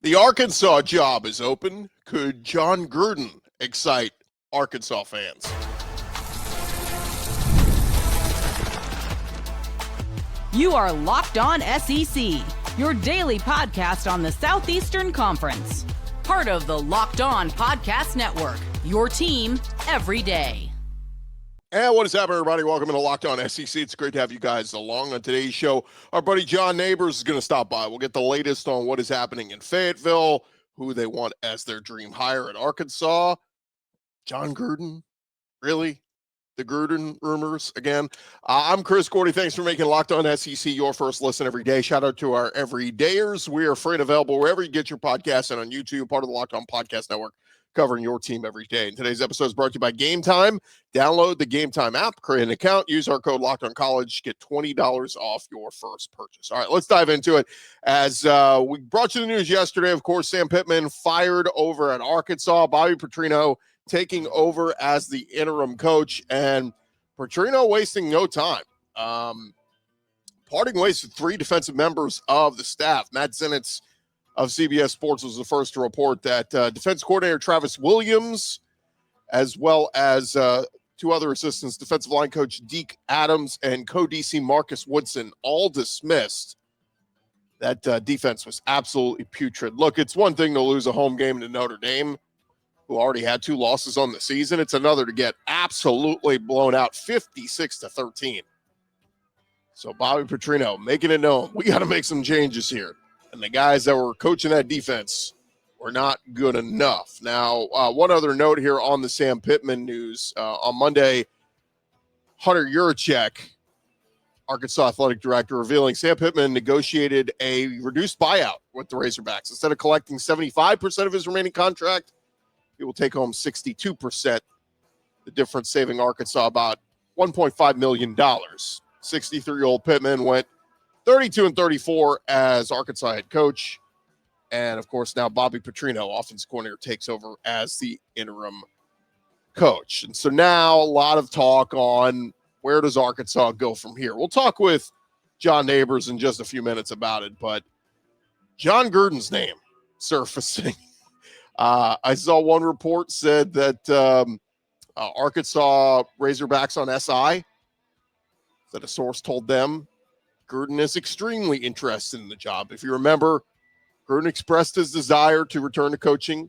The Arkansas job is open. Could Jon Gruden excite Arkansas fans? You are Locked On SEC, your daily podcast on the Southeastern Conference. Part of the Locked On Podcast Network, your team every day. And what is happening, everybody? Welcome to Locked On SEC. It's great to have you guys along on today's show. Our buddy John Nabors is going to stop by. We'll get the latest on what is happening in Fayetteville, who they want as their dream hire at Arkansas. Jon Gruden? Really? The Gruden rumors again? I'm Chris Gordy. Thanks for making Locked On SEC your first listen every day. Shout out to our everydayers. We are free and available wherever you get your podcasts and on YouTube, part of the Locked On Podcast Network, covering your team every day. And today's episode is brought to you by Game Time. Download the Game Time app, create an account, use our code LOCKEDONCollege, get $20 off your first purchase. All right, let's dive into it. As we brought you the news yesterday, of course, Sam Pittman fired over at Arkansas. Bobby Petrino taking over as the interim coach, and Petrino wasting no time. Parting ways with three defensive members of the staff. Matt Zenitz of CBS Sports was the first to report that defense coordinator Travis Williams, as well as two other assistants, defensive line coach Deke Adams and co-DC Marcus Woodson, all dismissed. That defense was absolutely putrid. Look, it's one thing to lose a home game to Notre Dame, who already had two losses on the season. It's another to get absolutely blown out 56-13. So Bobby Petrino making it known, we got to make some changes here. And the guys that were coaching that defense were not good enough. Now, one other note here on the Sam Pittman news. On Monday, Hunter Yurachek, Arkansas athletic director, revealing Sam Pittman negotiated a reduced buyout with the Razorbacks. Instead of collecting 75% of his remaining contract, he will take home 62%, the difference saving Arkansas about $1.5 million. 63-year-old Pittman went 32-34 as Arkansas head coach. And, of course, now Bobby Petrino, offensive coordinator, takes over as the interim coach. And so now a lot of talk on where does Arkansas go from here. We'll talk with John Nabors in just a few minutes about it, but Jon Gruden's name surfacing. I saw one report said that Arkansas Razorbacks on SI, that a source told them Gruden is extremely interested in the job. If you remember, Gruden expressed his desire to return to coaching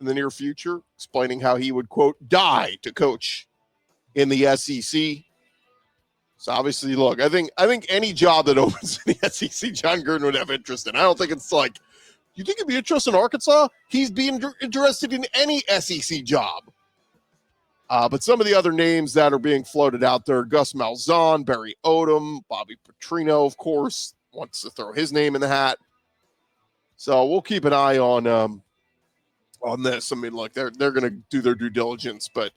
in the near future, explaining how he would, quote, die to coach in the SEC. So obviously, look, I think any job that opens in the SEC, Jon Gruden would have interest in. I don't think it's like, you think he'd be interested in Arkansas? He's being interested in any SEC job. But some of the other names that are being floated out there, Gus Malzahn, Barry Odom, Bobby Petrino, of course, wants to throw his name in the hat. So we'll keep an eye on this. I mean, look, they're going to do their due diligence, but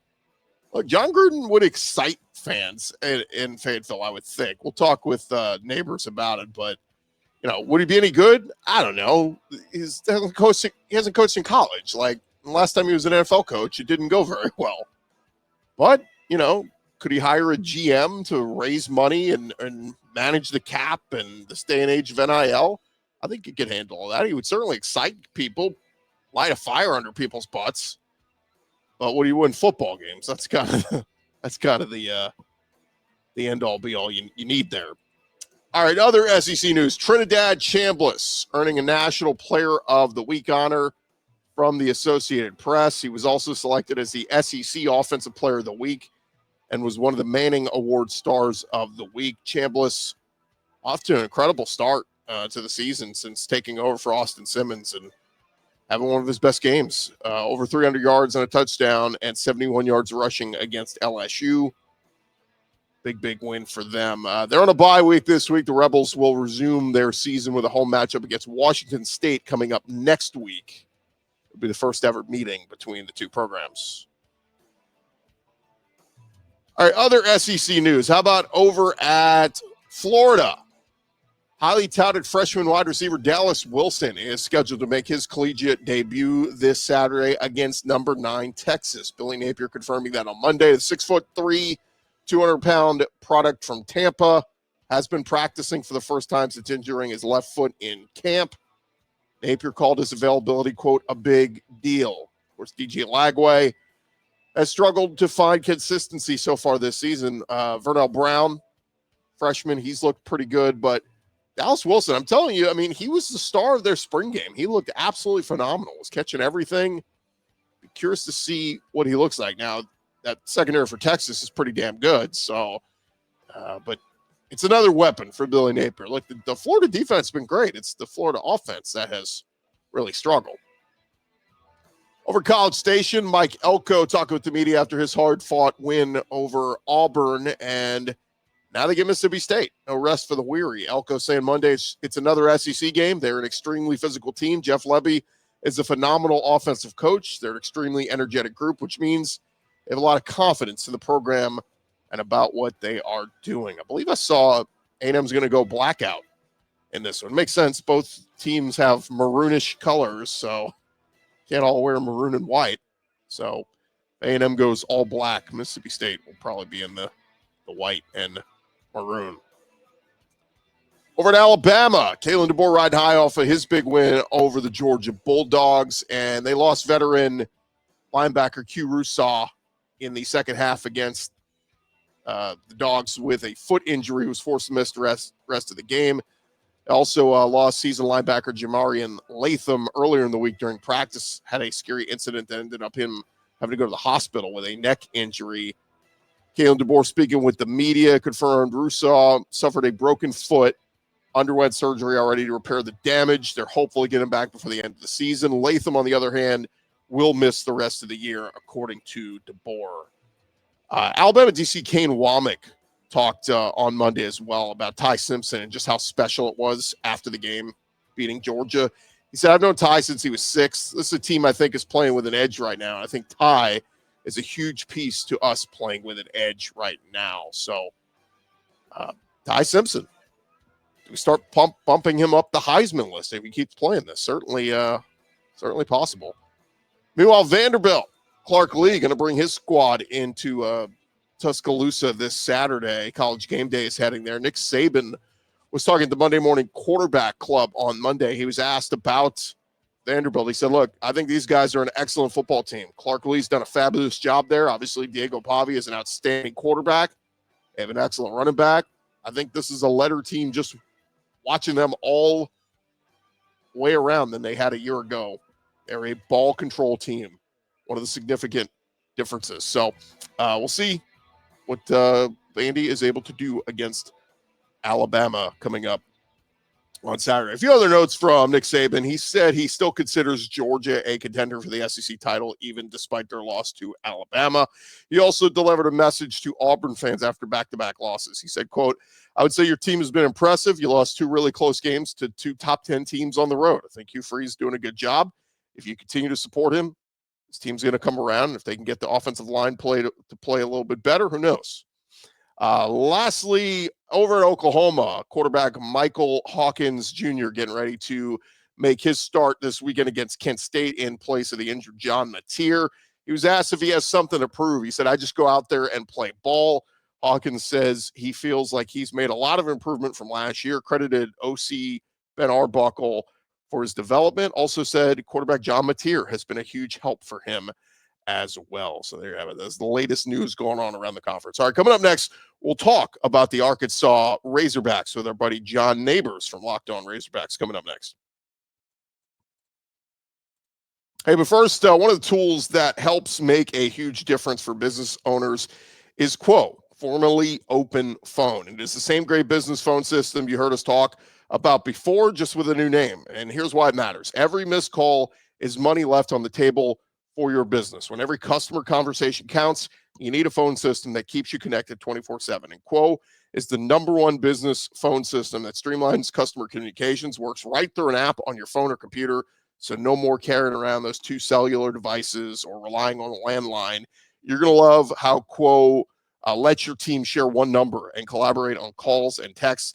look, Jon Gruden would excite fans in Fayetteville, I would think. We'll talk with Nabors about it, but you know, would he be any good? I don't know. He hasn't coached in college. Like the last time he was an NFL coach, it didn't go very well. But, you know, could he hire a GM to raise money and manage the cap and the day and age of NIL? I think he could handle all that. He would certainly excite people, light a fire under people's butts. But would he win football games? That's kind of the end all be all you need there. All right, other SEC news. Trinidad Chambliss earning a National Player of the Week honor from the Associated Press. He was also selected as the SEC Offensive Player of the Week and was one of the Manning Award Stars of the Week. Chambliss off to an incredible start to the season since taking over for Austin Simmons and having one of his best games. Over 300 yards and a touchdown and 71 yards rushing against LSU. Big win for them. They're on a bye week this week. The Rebels will resume their season with a home matchup against Washington State coming up next week. It'll be the first ever meeting between the two programs. All right, other SEC news. How about over at Florida? Highly touted freshman wide receiver Dallas Wilson is scheduled to make his collegiate debut this Saturday against number 9 Texas. Billy Napier confirming that on Monday. The 6'3", 200-pound product from Tampa has been practicing for the first time since injuring his left foot in camp. Napier called his availability, quote, a big deal. Of course, DJ Lagway has struggled to find consistency so far this season. Vernell Brown, freshman, he's looked pretty good, but Dallas Wilson, I'm telling you, I mean, he was the star of their spring game. He looked absolutely phenomenal. Was catching everything. Be curious to see what he looks like. Now, that secondary for Texas is pretty damn good. So, but it's another weapon for Billy Napier. Look, the Florida defense has been great. It's the Florida offense that has really struggled. Over College Station, Mike Elko talking with the media after his hard-fought win over Auburn, and now they get Mississippi State. No rest for the weary. Elko saying Monday it's another SEC game. They're an extremely physical team. Jeff Lebby is a phenomenal offensive coach. They're an extremely energetic group, which means they have a lot of confidence in the program and about what they are doing. I believe I saw A&M's going to go blackout in this one. Makes sense. Both teams have maroonish colors, so can't all wear maroon and white. So A&M goes all black. Mississippi State will probably be in the white and maroon. Over at Alabama, Kalen DeBoer riding high off of his big win over the Georgia Bulldogs, and they lost veteran linebacker Q Rusaw in the second half against the Dogs with a foot injury. He was forced to miss the rest of the game. Also lost season linebacker Jamarian Latham earlier in the week during practice. Had a scary incident that ended up him having to go to the hospital with a neck injury. Kalen DeBoer speaking with the media confirmed Rusaw suffered a broken foot, underwent surgery already to repair the damage. They're hopefully getting him back before the end of the season. Latham, on the other hand, will miss the rest of the year, according to DeBoer. Alabama DC Kane Womack talked on Monday as well about Ty Simpson and just how special it was after the game beating Georgia. He said, I've known Ty since he was 6. This is a team I think is playing with an edge right now. I think Ty is a huge piece to us playing with an edge right now. So Ty Simpson, do we start bumping him up the Heisman list if he keeps playing this? Certainly possible. Meanwhile, Vanderbilt, Clark Lee going to bring his squad into Tuscaloosa this Saturday. College Game Day is heading there. Nick Saban was talking at the Monday Morning Quarterback Club on Monday. He was asked about Vanderbilt. He said, look, I think these guys are an excellent football team. Clark Lee's done a fabulous job there. Obviously, Diego Pavi is an outstanding quarterback. They have an excellent running back. I think this is a better team just watching them all way around than they had a year ago. They're a ball control team, one of the significant differences. So we'll see what Vandy is able to do against Alabama coming up on Saturday. A few other notes from Nick Saban. He said he still considers Georgia a contender for the SEC title, even despite their loss to Alabama. He also delivered a message to Auburn fans after back-to-back losses. He said, quote, I would say your team has been impressive. You lost 2 really close games to 2 top 10 teams on the road. I think Hugh Freeze doing a good job. If you continue to support him, this team's going to come around. If they can get the offensive line to play a little bit better, who knows? Lastly, over at Oklahoma, quarterback Michael Hawkins Jr. getting ready to make his start this weekend against Kent State in place of the injured John Mateer. He was asked if he has something to prove. He said, I just go out there and play ball. Hawkins says he feels like he's made a lot of improvement from last year, credited OC Ben Arbuckle for his development. Also said quarterback John Mateer has been a huge help for him as well. So there you have it. That's the latest news going on around the conference. All right, coming up next, we'll talk about the Arkansas Razorbacks with our buddy John Nabors from Locked On Razorbacks coming up next. Hey, but first, one of the tools that helps make a huge difference for business owners is Quo, formerly Open Phone. It is the same great business phone system you heard us talk about before, just with a new name. And here's why it matters. Every missed call is money left on the table for your business. When every customer conversation counts, you need a phone system that keeps you connected 24/7. And Quo is the #1 business phone system that streamlines customer communications, works right through an app on your phone or computer, so no more carrying around those 2 cellular devices or relying on a landline. You're going to love how Quo lets your team share one number and collaborate on calls and texts,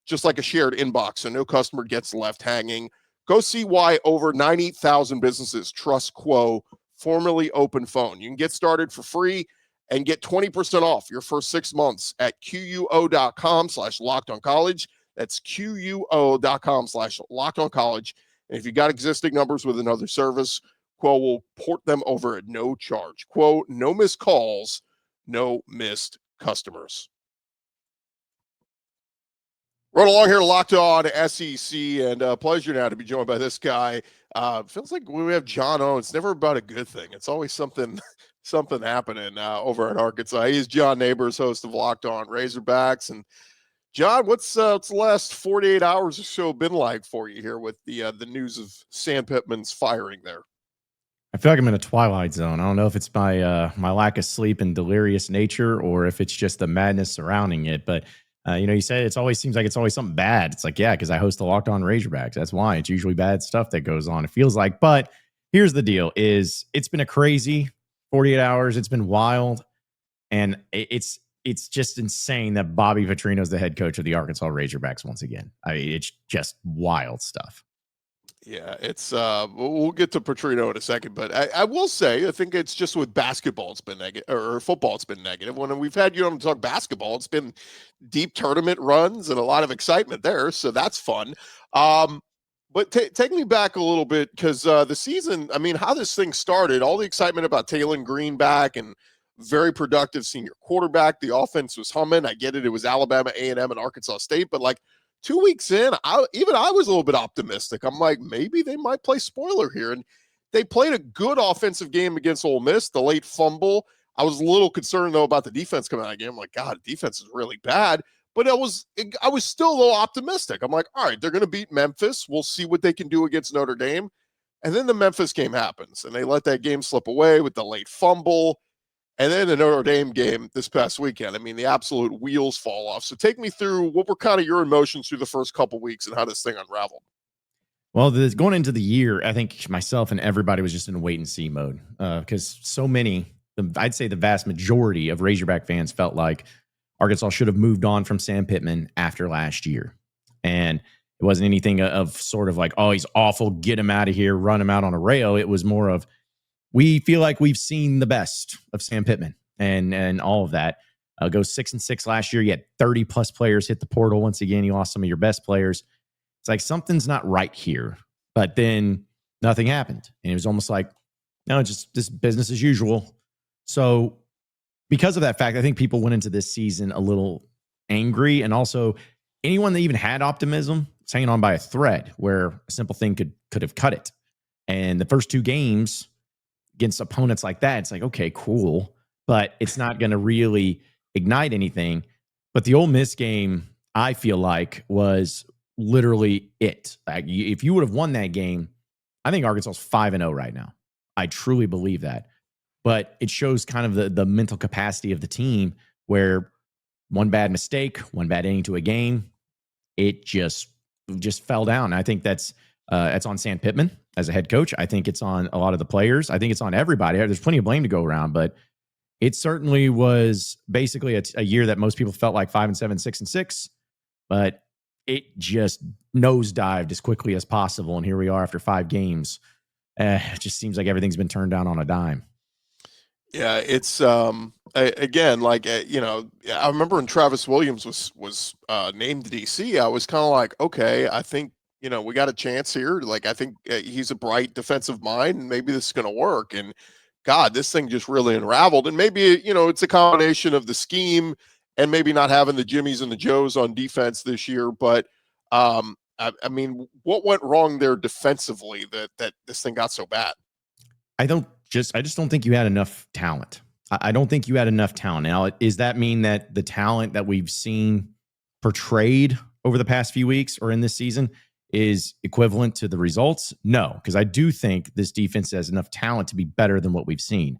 just like a shared inbox, so no customer gets left hanging. Go see why over 90,000 businesses trust Quo, formerly Open Phone. You can get started for free and get 20% off your first 6 months at QUO.com/LockedOnCollege. That's QUO.com/LockedOnCollege. And if you got existing numbers with another service, Quo will port them over at no charge. Quo, no missed calls, no missed customers. Right along here, Locked On SEC, and pleasure now to be joined by this guy. Feels like when we have John on, it's never about a good thing. It's always something happening over at Arkansas. He's John Nabors, host of Locked On Razorbacks. And John, what's the last 48 hours or so been like for you here with the news of Sam Pittman's firing there? I feel like I'm in a twilight zone. I don't know if it's my my lack of sleep and delirious nature, or if it's just the madness surrounding it. But you say it always seems like it's always something bad. It's like, yeah, because I host the Locked On Razorbacks. That's why it's usually bad stuff that goes on. It feels like. But here's the deal: it's been a crazy 48 hours. It's been wild, and it's just insane that Bobby Petrino is the head coach of the Arkansas Razorbacks once again. I mean, it's just wild stuff. Yeah, it's we'll get to Petrino in a second, but I will say I think it's just with basketball it's been negative, or football it's been negative. When we've had you on to talk basketball, it's been deep tournament runs and a lot of excitement there, so that's fun. But take me back a little bit, because the season, I mean, how this thing started, all the excitement about Taylor Green back and very productive senior quarterback. The offense was humming. I get it. It was Alabama, A&M, and Arkansas State, but like 2 weeks in, I was a little bit optimistic. I'm like, maybe they might play spoiler here. And they played a good offensive game against Ole Miss, the late fumble. I was a little concerned, though, about the defense coming out of the game. I'm like, God, the defense is really bad. But I was still a little optimistic. I'm like, all right, they're going to beat Memphis. We'll see what they can do against Notre Dame. And then the Memphis game happens, and they let that game slip away with the late fumble. And then the Notre Dame game this past weekend, I mean, the absolute wheels fall off. So take me through what were kind of your emotions through the first couple weeks and how this thing unraveled. Well, going into the year, I think myself and everybody was just in wait and see mode, because so many, I'd say the vast majority of Razorback fans felt like Arkansas should have moved on from Sam Pittman after last year. And it wasn't anything of sort of like, oh, he's awful, get him out of here, run him out on a rail. It was more of, we feel like we've seen the best of Sam Pittman and all of that. Go 6-6 last year. You had 30 plus players hit the portal. Once again, you lost some of your best players. It's like something's not right here. But then nothing happened. And it was almost like, no, just business as usual. So because of that fact, I think people went into this season a little angry. And also anyone that even had optimism was hanging on by a thread, where a simple thing could have cut it. And the first two games against opponents like that, it's like, okay, cool, but it's not going to really ignite anything. But the Ole Miss game, I feel like, was literally it. Like, if you would have won that game, I think Arkansas is 5-0 right now. I truly believe that. But it shows kind of the mental capacity of the team, where one bad mistake, one bad inning to a game, it just fell down. I think that's on Sam Pittman as a head coach. I think it's on a lot of the players. I think it's on everybody. There's plenty of blame to go around, but it certainly was basically a year that most people felt like 5-7, 6-6, but it just nosedived as quickly as possible. And here we are after 5 games. It just seems like everything's been turned down on a dime. Yeah, it's again, like, I remember when Travis Williams was named DC, I was kind of like, okay, I think, we got a chance here. Like, I think he's a bright defensive mind, and maybe this is going to work. And God, this thing just really unraveled. And maybe, it's a combination of the scheme and maybe not having the Jimmies and the Joes on defense this year. But I mean, what went wrong there defensively that this thing got so bad? I just don't think you had enough talent. I don't think you had enough talent. Now, does that mean that the talent that we've seen portrayed over the past few weeks or in this season is equivalent to the results? No, because I do think this defense has enough talent to be better than what we've seen.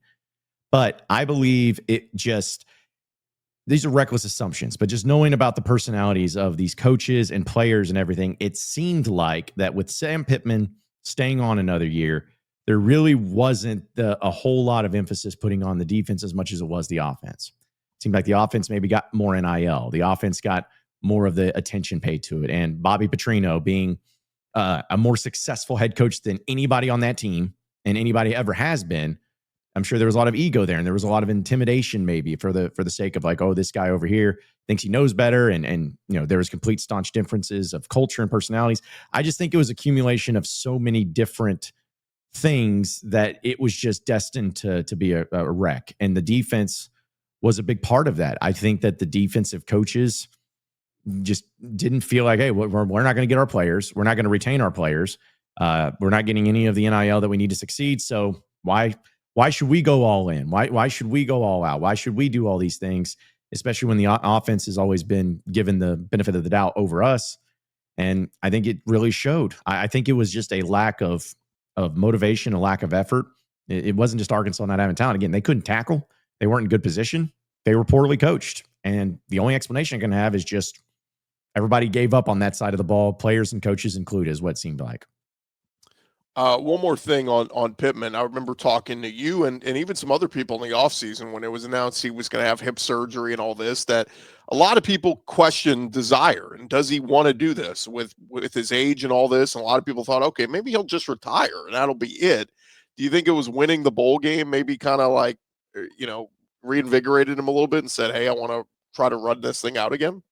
But I believe these are reckless assumptions, but just knowing about the personalities of these coaches and players and everything, it seemed like that with Sam Pittman staying on another year, there really wasn't a whole lot of emphasis putting on the defense as much as it was the offense. It seemed like the offense maybe got more NIL. The offense got more of the attention paid to it. And Bobby Petrino being a more successful head coach than anybody on that team and anybody ever has been, I'm sure there was a lot of ego there, and there was a lot of intimidation maybe for the sake of like, oh, this guy over here thinks he knows better. And there was complete staunch differences of culture and personalities. I just think it was accumulation of so many different things that it was just destined to be a wreck. And the defense was a big part of that. I think that the defensive coaches just didn't feel like, hey, we're not going to get our players. We're not going to retain our players. We're not getting any of the NIL that we need to succeed. So why should we go all in? Why should we go all out? Why should we do all these things, especially when the offense has always been given the benefit of the doubt over us? And I think it really showed. I think it was just a lack of motivation, a lack of effort. It wasn't just Arkansas not having talent. Again, they couldn't tackle. They weren't in good position. They were poorly coached. And the only explanation I can have is just everybody gave up on that side of the ball, players and coaches included, is what it seemed like. One more thing on Pittman. I remember talking to you and even some other people in the offseason when it was announced he was going to have hip surgery and all this, that a lot of people questioned desire. And does he want to do this with his age and all this? And a lot of people thought, okay, maybe he'll just retire and that'll be it. Do you think it was winning the bowl game maybe kind of like, reinvigorated him a little bit and said, hey, I want to try to run this thing out again?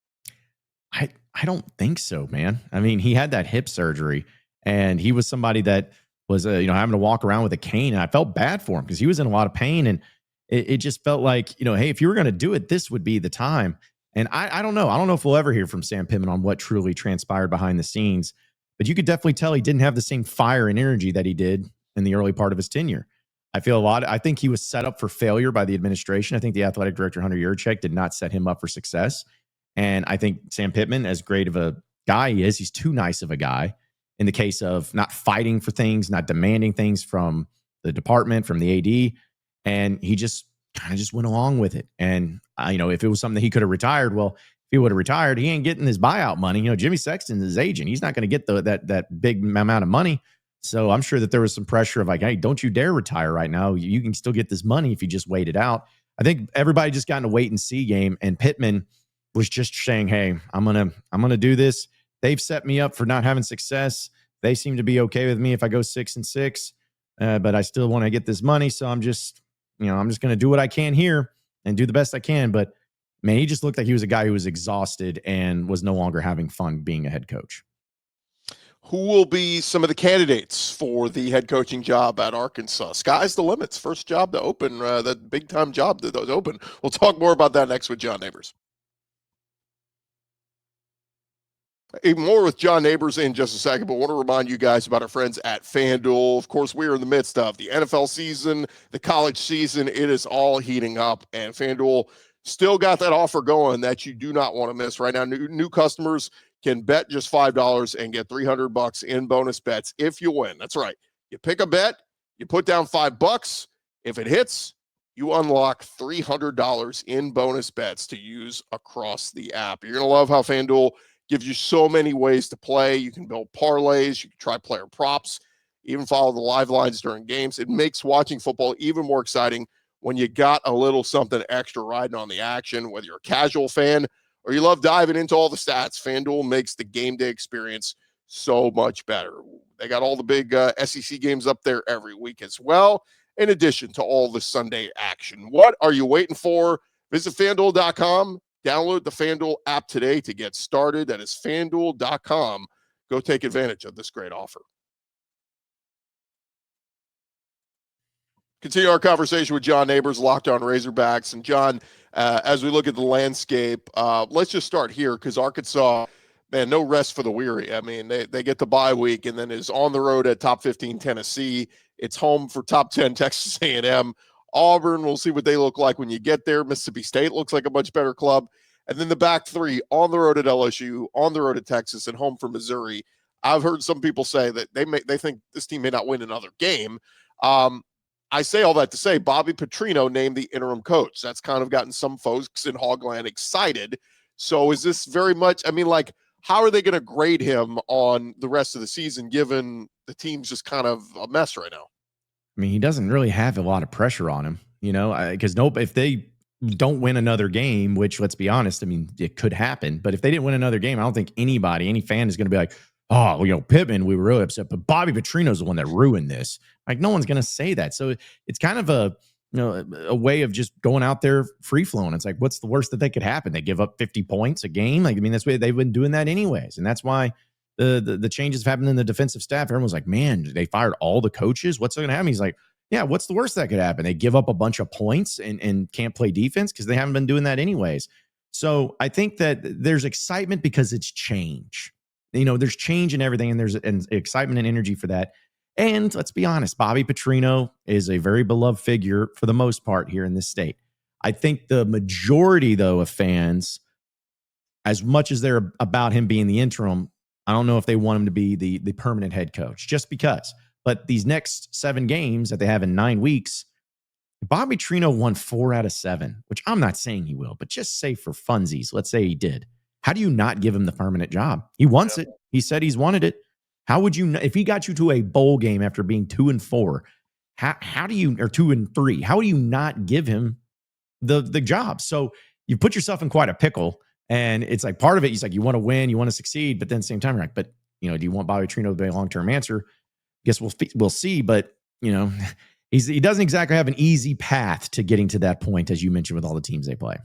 I don't think so, man. I mean, he had that hip surgery and he was somebody that was, having to walk around with a cane. And I felt bad for him because he was in a lot of pain. And it just felt like, hey, if you were going to do it, this would be the time. And I don't know. I don't know if we'll ever hear from Sam Pittman on what truly transpired behind the scenes, but you could definitely tell he didn't have the same fire and energy that he did in the early part of his tenure. I think he was set up for failure by the administration. I think the athletic director, Hunter Yurchek, did not set him up for success. And I think Sam Pittman, as great of a guy he is, he's too nice of a guy in the case of not fighting for things, not demanding things from the department, from the AD. And he just kind of just went along with it. And, if it was something that he could have retired, well, if he would have retired, he ain't getting his buyout money. Jimmy Sexton's his agent. He's not going to get that big amount of money. So I'm sure that there was some pressure of like, hey, don't you dare retire right now. You can still get this money if you just wait it out. I think everybody just got in a wait and see game. And Pittman was just saying, hey, I'm gonna do this. They've set me up for not having success. They seem to be okay with me if I go 6-6, but I still want to get this money. So I'm just going to do what I can here and do the best I can. But man, he just looked like he was a guy who was exhausted and was no longer having fun being a head coach. Who will be some of the candidates for the head coaching job at Arkansas? Sky's the limits. First job to open, that big time job that was open. We'll talk more about that next with Jon Nabors. More with Jon Nabors in just a second, but I want to remind you guys about our friends at FanDuel. Of course, we are in the midst of the NFL season, the college season. It is all heating up, and FanDuel still got that offer going that you do not want to miss right now. New customers can bet just $5 and get $300 in bonus bets if you win. That's right. You pick a bet, you put down $5. If it hits, you unlock $300 in bonus bets to use across the app. You're going to love how FanDuel gives you so many ways to play. You can build parlays. You can try player props, even follow the live lines during games. It makes watching football even more exciting when you got a little something extra riding on the action, whether you're a casual fan or you love diving into all the stats. FanDuel makes the game day experience so much better. They got all the big SEC games up there every week as well, in addition to all the Sunday action. What are you waiting for? Visit FanDuel.com. Download the FanDuel app today to get started. That is FanDuel.com. Go take advantage of this great offer. Continue our conversation with Jon Nabors, Locked On Razorbacks. And Jon, as we look at the landscape, let's just start here because Arkansas, man, no rest for the weary. I mean, they get the bye week and then is on the road at top 15 Tennessee. It's home for top 10 Texas A&M. Auburn, we'll see what they look like when you get there. Mississippi State looks like a much better club. And then the back three on the road at LSU, on the road at Texas, and home for Missouri. I've heard some people say that they think this team may not win another game. I say all that to say Bobby Petrino named the interim coach. That's kind of gotten some folks in Hogland excited. So is this very much, how are they going to grade him on the rest of the season given the team's just kind of a mess right now? I mean, he doesn't really have a lot of pressure on him, because if they don't win another game, which let's be honest, it could happen. But if they didn't win another game, I don't think any fan is going to be like, oh, Pittman, we were really upset, but Bobby Petrino's the one that ruined this. Like, no one's going to say that. So it's kind of a way of just going out there free flowing. It's like, what's the worst that they could happen? They give up 50 points a game. Like, I mean, that's why they've been doing that anyways. And that's why the changes have happened in the defensive staff. Everyone's like, man, they fired all the coaches. What's going to happen? He's like, yeah, what's the worst that could happen? They give up a bunch of points and can't play defense because they haven't been doing that anyways. So I think that there's excitement because it's change. There's change in everything, and there's an excitement and energy for that. And let's be honest, Bobby Petrino is a very beloved figure for the most part here in this state. I think the majority, though, of fans, as much as they're about him being the interim, I don't know if they want him to be the permanent head coach just because. But these next 7 games that they have in 9 weeks, Bobby Petrino won 4 out of 7, which I'm not saying he will, but just say for funsies, let's say he did. How do you not give him the permanent job? He wants it. He said he's wanted it. How would you, if he got you to a bowl game after being 2-4, how do you, or 2-3, how do you not give him the job? So you put yourself in quite a pickle, and it's like part of it, he's like, you want to win, you want to succeed, but then at the same time, you're like, but do you want Bobby Petrino to be a long-term answer? Guess we'll see, but he doesn't exactly have an easy path to getting to that point, as you mentioned, with all the teams they play.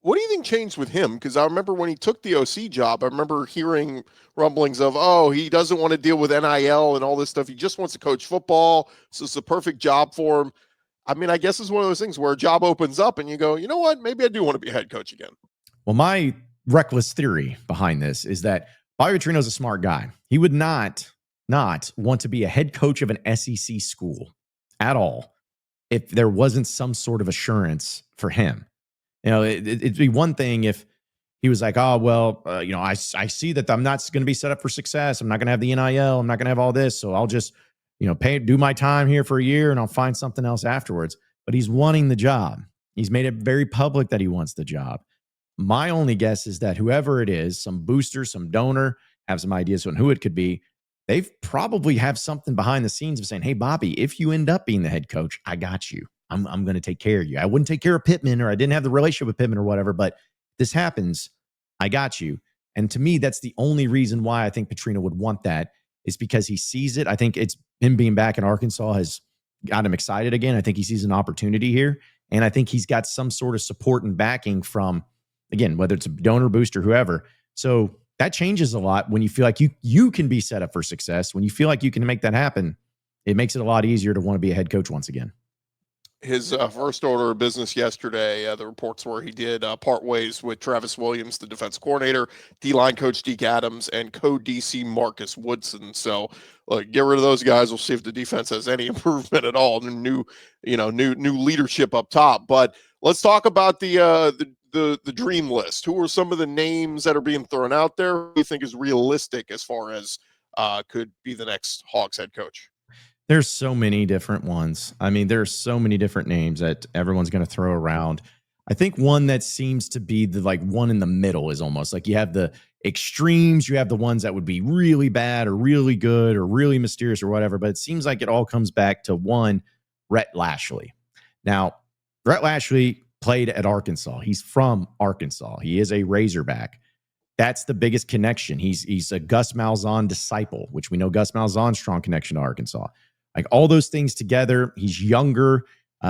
What do you think changed with him? Because I remember when he took the OC job, I remember hearing rumblings of, he doesn't want to deal with NIL and all this stuff. He just wants to coach football. So it's the perfect job for him. I mean, I guess it's one of those things where a job opens up and you go, you know what? Maybe I do want to be a head coach again. Well, my reckless theory behind this is that Bobby Petrino is a smart guy. He would not want to be a head coach of an SEC school at all if there wasn't some sort of assurance for him. It'd be one thing if he was like, I see that I'm not going to be set up for success. I'm not going to have the NIL. I'm not going to have all this. So I'll just, do my time here for a year and I'll find something else afterwards. But he's wanting the job. He's made it very public that he wants the job. My only guess is that whoever it is, some booster, some donor, have some ideas on who it could be. They've probably have something behind the scenes of saying, hey, Bobby, if you end up being the head coach, I got you. I'm going to take care of you. I wouldn't take care of Pittman, or I didn't have the relationship with Pittman or whatever, but this happens. I got you. And to me, that's the only reason why I think Petrino would want that, is because he sees it. I think it's him being back in Arkansas has got him excited again. I think he sees an opportunity here. And I think he's got some sort of support and backing from, again, whether it's a donor, booster, whoever. So that changes a lot when you feel like you can be set up for success. When you feel like you can make that happen, it makes it a lot easier to want to be a head coach once again. His first order of business yesterday, the reports were he did part ways with Travis Williams, the defense coordinator, D-line coach Deke Adams, and co-DC Marcus Woodson. So get rid of those guys. We'll see if the defense has any improvement at all. New leadership up top. But let's talk about the dream list. Who are some of the names that are being thrown out there? Who do you think is realistic as far as could be the next Hawks head coach? There's so many different ones. I mean, there's so many different names that everyone's going to throw around. I think one that seems to be the one in the middle is almost like you have the extremes. You have the ones that would be really bad or really good or really mysterious or whatever. But it seems like it all comes back to one, Rhett Lashlee. Now, Rhett Lashlee played at Arkansas. He's from Arkansas. He is a Razorback. That's the biggest connection. He's a Gus Malzahn disciple, which we know Gus Malzahn's strong connection to Arkansas. Like all those things together, he's younger.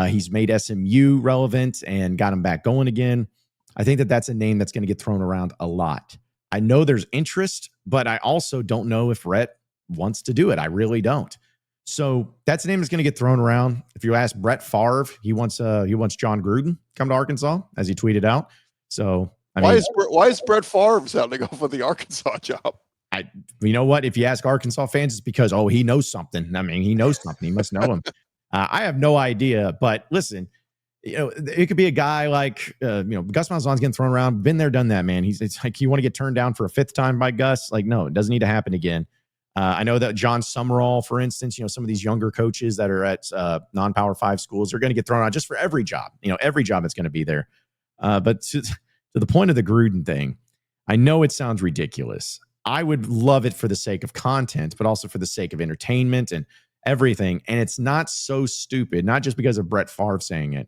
He's made SMU relevant and got him back going again. I think that's a name that's going to get thrown around a lot. I know there's interest, but I also don't know if Rhett wants to do it. I really don't. So that's a name that's going to get thrown around. If you ask Brett Favre, he wants Jon Gruden come to Arkansas, as he tweeted out. So why is Brett Favre sounding off of the Arkansas job? You know what? If you ask Arkansas fans, it's because, he knows something. I mean, he knows something. He must know him. I have no idea. But listen, it could be a guy like, Gus Malzahn's getting thrown around. Been there, done that, man. It's like you want to get turned down for a 5th time by Gus. Like, no, it doesn't need to happen again. I know that John Summerall, for instance, some of these younger coaches that are at non-Power 5 schools are going to get thrown out just for every job. Every job that's going to be there. But to the point of the Gruden thing, I know it sounds ridiculous. I would love it for the sake of content, but also for the sake of entertainment and everything. And it's not so stupid, not just because of Brett Favre saying it,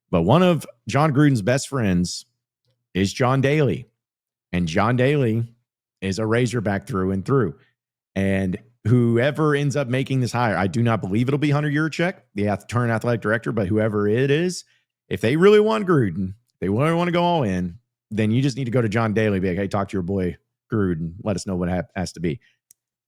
but one of Jon Gruden's best friends is John Daly. And John Daly is a Razorback through and through. And whoever ends up making this hire, I do not believe it'll be Hunter Yurachek, the current athletic director, but whoever it is, if they really want Gruden, they really want to go all in, then you just need to go to John Daly and be like, hey, talk to your boy Gruden. Let us know what has to be.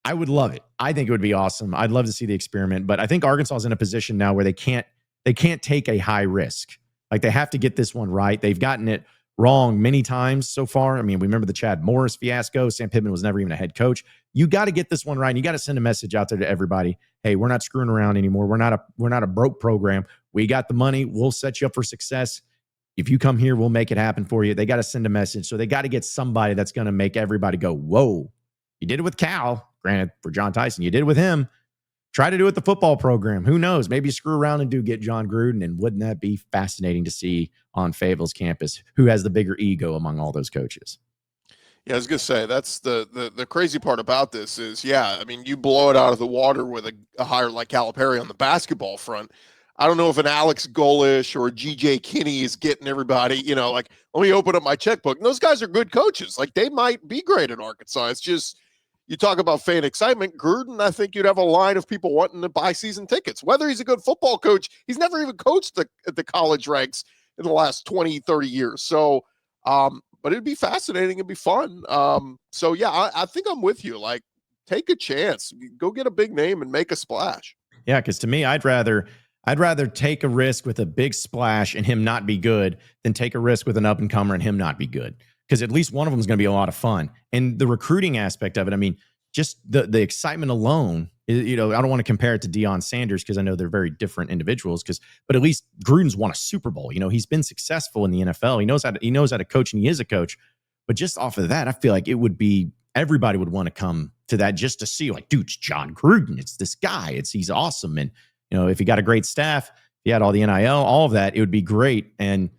I would love it. I think it would be awesome. I'd love to see the experiment, but I think Arkansas is in a position now where they can't take a high risk. Like, they have to get this one right. They've gotten it wrong many times so far. I mean, we remember the Chad Morris fiasco. Sam Pittman was never even a head coach. You got to get this one right. And you got to send a message out there to everybody. Hey, we're not screwing around anymore. We're not a broke program. We got the money. We'll set you up for success. If you come here, we'll make it happen for you. They got to send a message. So they got to get somebody that's going to make everybody go, whoa. You did it with Cal. Granted, for John Tyson, you did it with him. Try to do it with the football program. Who knows? Maybe screw around and do get Jon Gruden. And wouldn't that be fascinating to see on Favre's campus? Who has the bigger ego among all those coaches? Yeah, I was going to say, that's the crazy part about this is, yeah, I mean, you blow it out of the water with a hire like Calipari on the basketball front. I don't know if an Alex Golish or a GJ Kinney is getting everybody, like, let me open up my checkbook. And those guys are good coaches. Like, they might be great at Arkansas. It's just, you talk about fan excitement. Gruden, I think you'd have a line of people wanting to buy season tickets. Whether he's a good football coach, he's never even coached at the college ranks in the last 20, 30 years. So, but it'd be fascinating. It'd be fun. So, yeah, I think I'm with you. Like, take a chance. Go get a big name and make a splash. Yeah, because to me, I'd rather take a risk with a big splash and him not be good than take a risk with an up-and-comer and him not be good. Because at least one of them is going to be a lot of fun. And the recruiting aspect of it, I mean, just the excitement alone, I don't want to compare it to Deion Sanders because I know they're very different individuals. But at least Gruden's won a Super Bowl. He's been successful in the NFL. He knows how to coach, and he is a coach. But just off of that, I feel like everybody would want to come to that just to see, like, dude, it's Jon Gruden. It's this guy. He's awesome. And if he got a great staff, if he had all the NIL, all of that, it would be great. And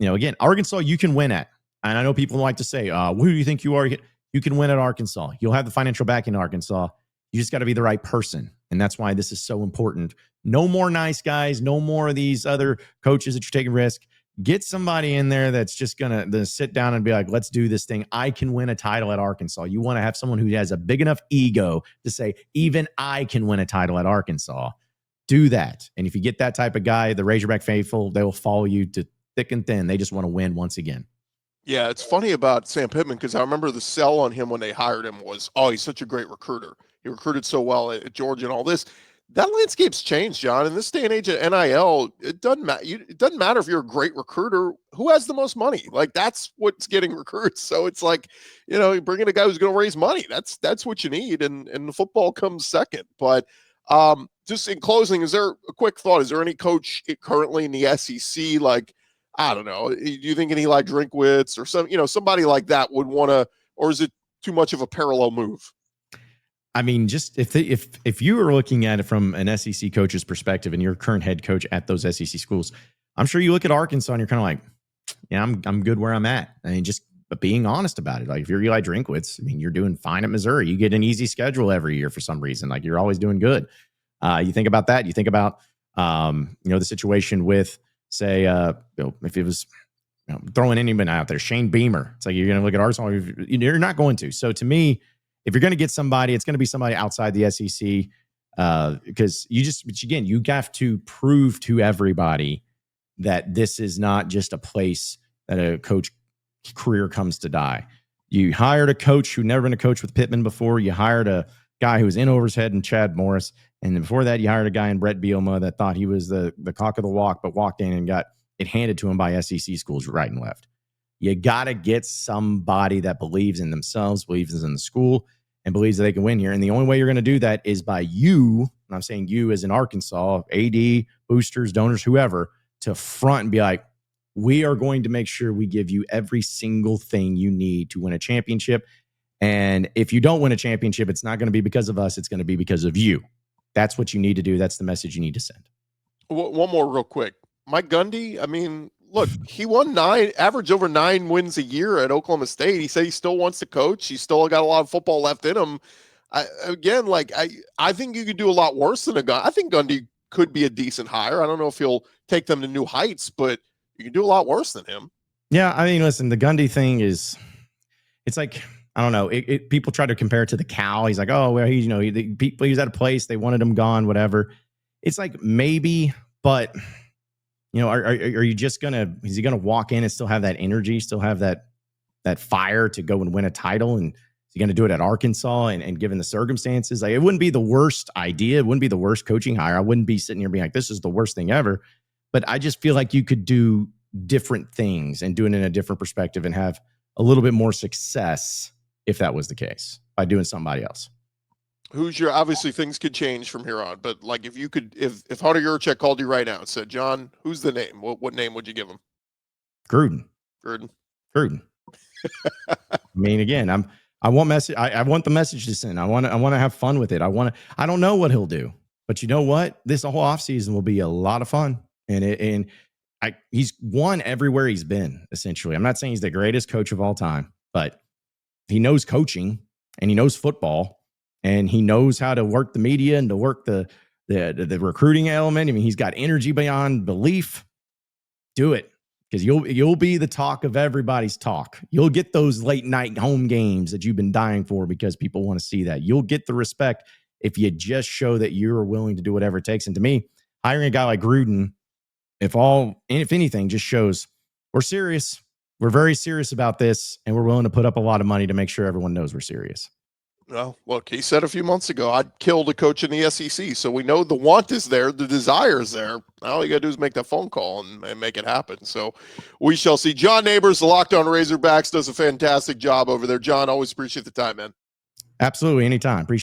again, Arkansas, you can win at. And I know people like to say, who do you think you are? You can win at Arkansas. You'll have the financial backing in Arkansas. You just got to be the right person. And that's why this is so important. No more nice guys. No more of these other coaches that you're taking risk. Get somebody in there that's just going to sit down and be like, let's do this thing. I can win a title at Arkansas. You want to have someone who has a big enough ego to say, even I can win a title at Arkansas. Do that. And if you get that type of guy, the Razorback faithful, they will follow you to thick and thin. They just want to win once again. Yeah, it's funny about Sam Pittman because I remember the sell on him when they hired him was, he's such a great recruiter. He recruited so well at Georgia and all this. That landscape's changed, John. In this day and age of NIL, it doesn't matter. It doesn't matter if you're a great recruiter. Who has the most money? Like, that's what's getting recruits. So it's like, you bring in a guy who's going to raise money. That's what you need, and the football comes second. But just in closing, is there a quick thought? Is there any coach currently in the SEC, like, I don't know, do you think an Eli Drinkwitz or somebody like that would want to, or is it too much of a parallel move? I mean, just if you were looking at it from an SEC coach's perspective and you're current head coach at those SEC schools, I'm sure you look at Arkansas and you're kind of like, yeah, I'm good where I'm at. I mean, just being honest about it. Like, if you're Eli Drinkwitz, I mean, you're doing fine at Missouri. You get an easy schedule every year for some reason. Like, you're always doing good. You think about that. You think about, the situation with, say, if it was throwing anyone out there, Shane Beamer. It's like, you're going to look at Arkansas. You're not going to. So to me, if you're going to get somebody, it's going to be somebody outside the SEC because you have to prove to everybody that this is not just a place that a coach career comes to die. You hired a coach who never been a coach with Pittman before. You hired a guy who was in over his head in Chad Morris. And before that, you hired a guy in Brett Bielema that thought he was the cock of the walk, but walked in and got it handed to him by SEC schools right and left. You got to get somebody that believes in themselves, believes in the school, and believes that they can win here. And the only way you're going to do that is by you, and I'm saying you as in Arkansas, AD, boosters, donors, whoever, to front and be like, we are going to make sure we give you every single thing you need to win a championship. And if you don't win a championship, it's not going to be because of us. It's going to be because of you. That's what you need to do. That's the message you need to send. One more real quick. Mike Gundy, I mean, look, he won average over 9 wins a year at Oklahoma State. He said he still wants to coach. He's still got a lot of football left in him. I think you could do a lot worse than a Gundy. I think Gundy could be a decent hire. I don't know if he'll take them to new heights, but you can do a lot worse than him. Yeah, I mean, listen, the Gundy thing is, it's like I don't know. People try to compare it to the cow. He's like, oh, well, he's at a place, they wanted him gone, whatever. It's like maybe, but are you just is he gonna walk in and still have that energy, still have that fire to go and win a title? And is he gonna do it at Arkansas? And given the circumstances, like, it wouldn't be the worst idea. It wouldn't be the worst coaching hire. I wouldn't be sitting here being like, this is the worst thing ever. But I just feel like you could do different things and do it in a different perspective and have a little bit more success if that was the case by doing somebody else. Obviously things could change from here on, but like if Hunter Yurachek called you right now and said, John, who's the name? What name would you give him? Gruden. I mean, again, I want the message to send. I want to have fun with it. I don't know what he'll do, but you know what? This whole offseason will be a lot of fun. And he's won everywhere he's been, essentially. I'm not saying he's the greatest coach of all time, but he knows coaching and he knows football and he knows how to work the media and to work the recruiting element. I mean, he's got energy beyond belief. Do it, because you'll be the talk of everybody's talk. You'll get those late night home games that you've been dying for because people want to see that. You'll get the respect if you just show that you're willing to do whatever it takes. And to me, hiring a guy like Gruden, if anything, just shows we're serious. We're very serious about this, and we're willing to put up a lot of money to make sure everyone knows we're serious. Well, look, he said a few months ago, I'd kill to coach in the SEC. So we know the want is there. The desire is there. All you got to do is make that phone call and make it happen. So we shall see. John Nabors, the Locked On Razorbacks, does a fantastic job over there. John, always appreciate the time, man. Absolutely. Anytime. Appreciate it.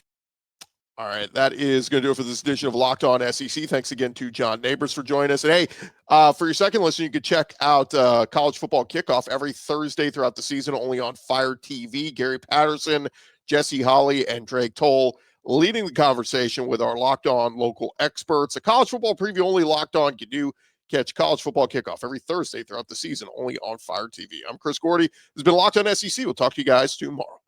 All right, that is going to do it for this edition of Locked On SEC. Thanks again to John Nabors for joining us. And hey, for your second listen, you can check out College Football Kickoff every Thursday throughout the season, only on Fire TV. Gary Patterson, Jesse Holly, and Drake Toll leading the conversation with our Locked On local experts. A college football preview only Locked On can do. Catch College Football Kickoff every Thursday throughout the season, only on Fire TV. I'm Chris Gordy. This has been Locked On SEC. We'll talk to you guys tomorrow.